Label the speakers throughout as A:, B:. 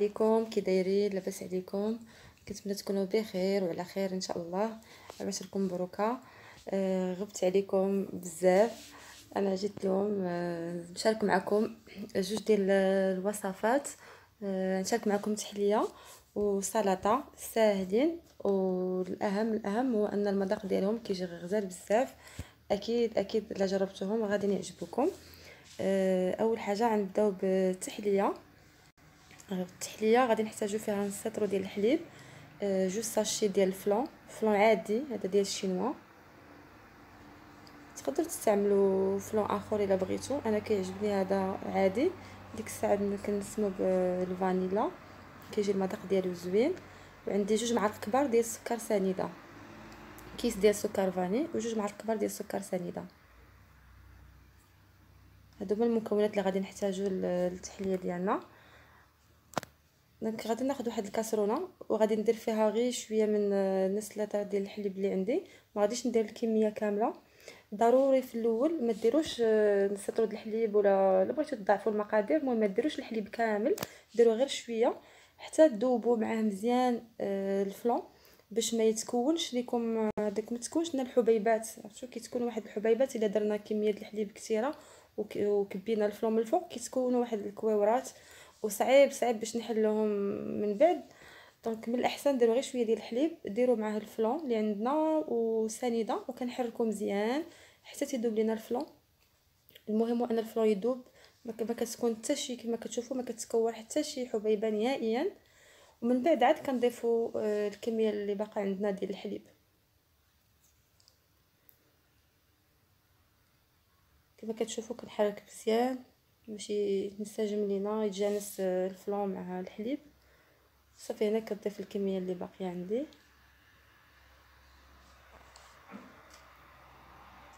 A: عليكم، كي دايرين؟ لاباس عليكم؟ كنتمنى تكونوا بخير وعلى خير ان شاء الله. عباشركم مبروكه. غبت عليكم بزاف. انا جيت اليوم نشارك معكم جوج ديال الوصفات. نشارك معكم تحليه وسلطه ساهلين، والاهم هو ان المذاق ديالهم كيجي غزال بزاف. اكيد الا جربتوهم غادي يعجبوكم. اول حاجه غنبداو بالتحليه. التحليه غادي نحتاجو فيها نص لتر ديال الحليب، جوج ساشي ديال فلون عادي هذا ديال الشينوا. تقدروا تستعملوا فلون اخر الا بغيتو، انا كيعجبني هذا عادي. ديك الساعه كنسمو بالفانيلا، كيجي المذاق ديالو زوين. وعندي جوج معالق كبار ديال السكر سنيده، كيس ديال السكر فاني وجوج معالق كبار ديال السكر سنيده. هادو هما المكونات اللي غادي نحتاجو للتحليه ديالنا. دونك غادي ناخذ واحد الكاسرونه وغادي ندير فيها غير شويه من نص لتر ديال الحليب اللي عندي. ما غاديش ندير الكميه كامله. ضروري في الاول ما ديروش نص لتر ديال الحليب، ولا بغيتو تضاعفوا المقادير المهم ما ديروش الحليب كامل، ديروا غير شويه حتى تذوبوا معاه مزيان الفلون، باش ما يتكونش لكم داك ما تكونش لنا الحبيبات. عرفتوا كيتكون واحد الحبيبات الا درنا كميه الحليب كثيره وكبينا الفلون من الفوق كيتكونوا واحد الكويورات وصعيب باش نحلوهم من بعد. دونك من الاحسن ديروا غير شويه ديال الحليب، ديروا معاه الفلون اللي عندنا وسنيده وكنحركوا مزيان حتى تيذوب لينا الفلون. المهم هو ان الفلون يذوب، ما كتكون حتى شي كما كتشوفوا ما كتكون حتى شي حبيبه نهائيا. ومن بعد عاد كنضيفوا الكميه اللي باقا عندنا ديال الحليب. كما كتشوفوا كنحرك مزيان باش ينسجم لينا يتجانس الفلون مع الحليب. صافي هنا كنضيف الكميه اللي باقيه عندي.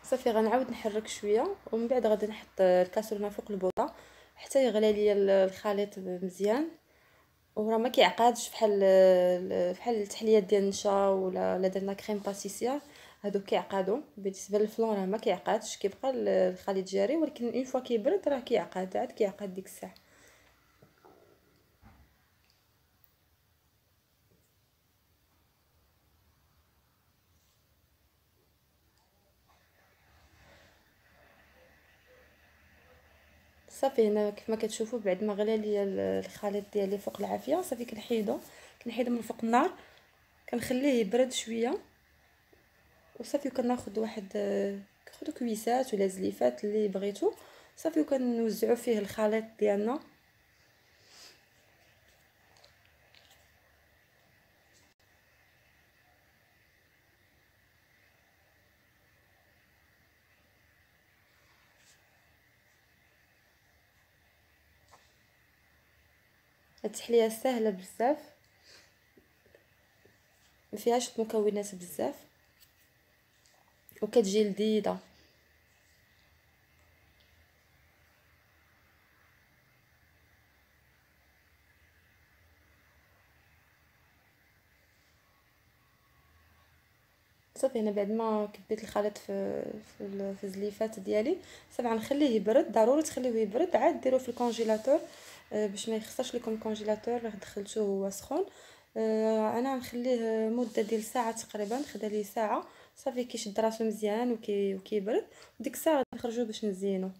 A: صافي غنعاود نحرك شويه ومن بعد غادي نحط الكاسرونه فوق البوطه حتى يغلى ليا الخليط مزيان. وراه ما كيعقدش بحال التحليات ديال النشا ولا درنا كريم باتيسير، هادو كيعقدوا. بالنسبه للفلون راه ما كيعقدش، كيبقى الخليط جاري، ولكن اون فوا كيبرد راه كيعقد ديك الساعه. صافي هنا كيف ما كتشوفوا بعد ما غلى ليا الخليط ديالي فوق العافيه، صافي كنحيدو من فوق النار، كنخليه يبرد شويه وصافي. وكناخذ واحد كناخذ كويسات ولا زليفات اللي بغيتو، صافي وكنوزعوا فيه الخليط ديالنا. التحليه سهله بزاف، ما فيهاش مكونات بزاف وكتجي لذيذه. صافي هنا بعد ما كبيت الخليط في الزليفات ديالي، صافي غنخليه يبرد. ضروري تخليوه يبرد عاد ديروه في الكونجيلاتور باش ما يخسرش لكم الكونجيلاتور راه دخلتوه هو سخون. انا غنخليه مده ديال ساعه تقريبا، خدا لي ساعه. صافي كيشد راسو مزيان وكيبرد، وديك الساعه نخرجوه باش نزينو.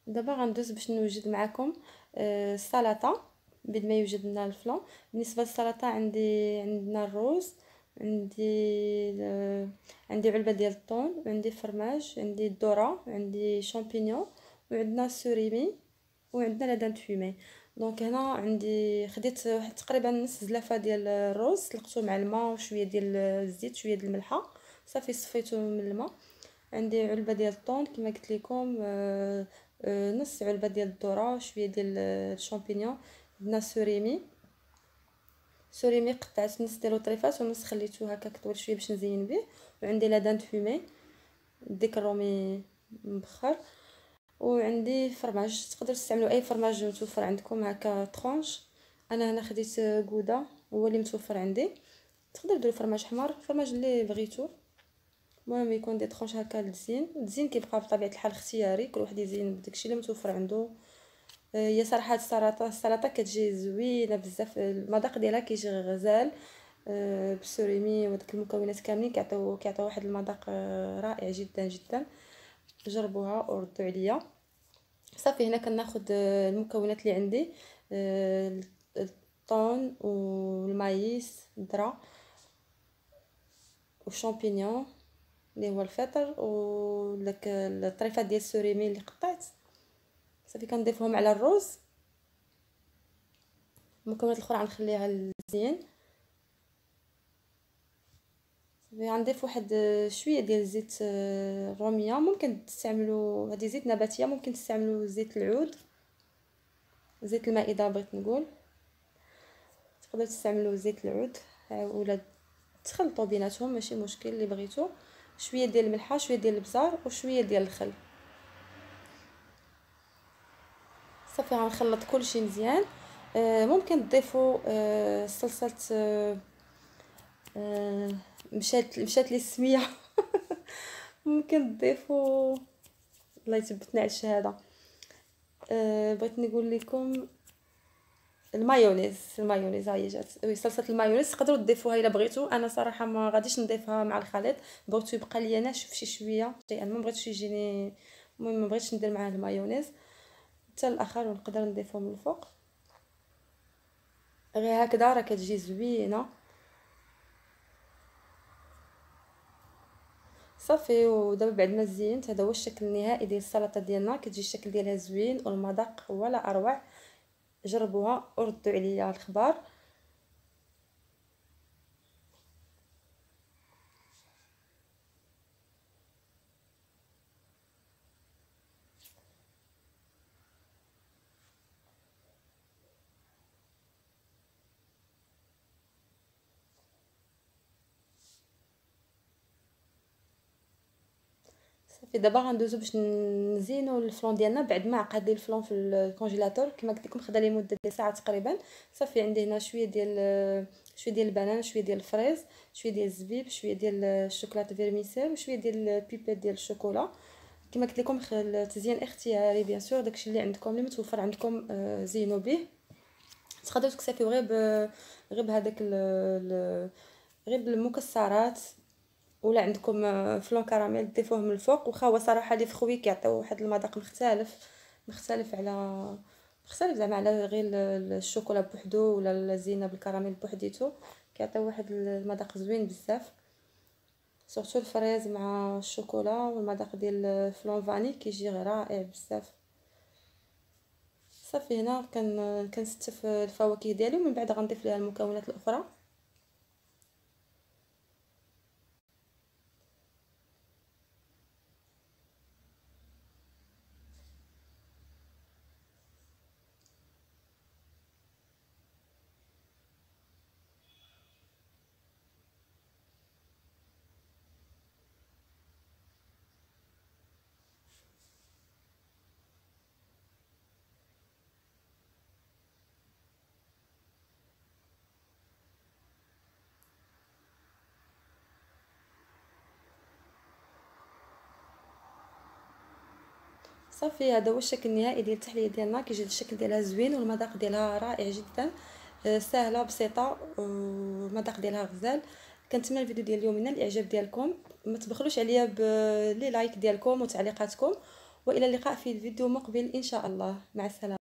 A: دابا غندوز باش نوجد معكم السلطه بيد ما يوجد لنا الفلون. بالنسبه للسلطه عندنا الروز، عندي عندي علبه ديال الطون، عندي فرماج، عندي الذره، عندي شامبينيون، وعندنا السوريمي، وعندنا لا دانت فومي. دونك هنا عندي خديت واحد تقريبا نص زلافه ديال الروز، سلقته مع الماء وشويه ديال الزيت شويه ديال الملحه، صافي صفيته من الماء. عندي علبه ديال الطون كما قلت لكم، نص علبه ديال الذره، شويه ديال الشامبينيون. عندنا سوريمي قطعت نص ديالو طريفات ونص خليته هكاك طويل شويه باش نزين به. وعندي لا دانت فومي ديك الرومي مبخر. وعندي فرماج، تقدروا تستعملوا اي فرماج متوفر عندكم هكا طرونش. انا هنا خديت غودا هو اللي متوفر عندي. تقدروا ديروا فرماج حمر، فرماج اللي بغيتو. المهم يكون دي طرونش هكا للزين. الزين كيبقى بطبيعه الحال اختياري، كل واحد يزين بداكشي اللي متوفر عنده. هي صراحه هاد السلطه كتجي زوينه بزاف، المذاق ديالها كيجي غزال بالسوريمي وداك المكونات كاملين كيعطيو واحد المذاق رائع جدا جدا. جربوها وردوا عليا. صافي هنا كناخذ المكونات اللي عندي، الطون والمايس الذره والشامبينيون اللي هو الفطر وداك الطريفات ديال السوريمي اللي قطعت. صافي كنضيفهم على الرز. المكونات الاخرى غنخليها للزين. صافي غنضيف واحد شويه ديال زيت الروميه، ممكن تستعملوا هذه زيت نباتيه، ممكن تستعملوا زيت العود، زيت المائده بغيت نقول، تقدروا تستعملوا زيت العود ولا تخلطوا بيناتهم ماشي مشكل اللي بغيتو. شويه ديال الملحه، شويه ديال البزار وشويه ديال الخل. صافي غنخلط كلشي مزيان. ممكن تضيفوا صلصه مشات لي السميه ممكن تضيفوا، الله يثبتنا على الشهاده. بغيت نقول لكم المايونيز هي جات، وي صلصه المايونيز تقدروا تضيفوها الا بغيتو. انا صراحه ما غاديش نضيفها مع الخليط، بغيتو يبقى لي ناشف شي شويه لان ما بغيتش يجيني، المهم ما بغيتش ندير معاه المايونيز حتى الاخر، ونقدر نضيفهم من الفوق غير هكذا راه كتجي زوينه. صافي ودابا بعد ما زينت، هذا هو الشكل النهائي ديال السلطه ديالنا. كتجي الشكل ديالها زوين والمذاق ولا اروع. جربوها وردوا عليا الخبار. صافي دابا غندوزو باش نزينو الفلون ديالنا بعد ما عقد لي الفلون في الكونجيلاتور كما قلت لكم، خدا لي مده ديال ساعه تقريبا. صافي عندي هنا شويه ديال البنان، شويه ديال الفريز، شويه ديال الزبيب، شويه ديال الشوكولاته فيرميسيل وشويه ديال البيبيت ديال الشوكولا. كما قلت لكم التزيين اختياري بيان سور، داكشي اللي عندكم اللي متوفر عندكم زينوا به. تقدروا تكتفيو غير بهذاك غير بالمكسرات، ولا عندكم فلون كراميل تضيفوه من الفوق. واخا هو صراحه لي فخوي كيعطيو واحد المذاق مختلف زعما على غير الشوكولا بوحدو ولا الزينه بالكراميل بوحديتو، كيعطيو واحد المذاق زوين بزاف. سورتو الفريز مع الشوكولا والمذاق ديال الفلون فاني كيجي غير رائع بزاف. صافي هنا كنستف الفواكه ديالي ومن بعد غنضيف ليها المكونات الاخرى. صافي هذا هو الشكل النهائي ديال التحليه ديالنا. كيجي الشكل ديالها زوين والمذاق ديالها رائع جدا. سهله بسيطه والمذاق ديالها غزال. كنتمنى الفيديو ديال اليوم ينال الاعجاب ديالكم، ما تبخلوش عليا بلي لايك ديالكم وتعليقاتكم، والى اللقاء في الفيديو مقبل ان شاء الله. مع السلامه.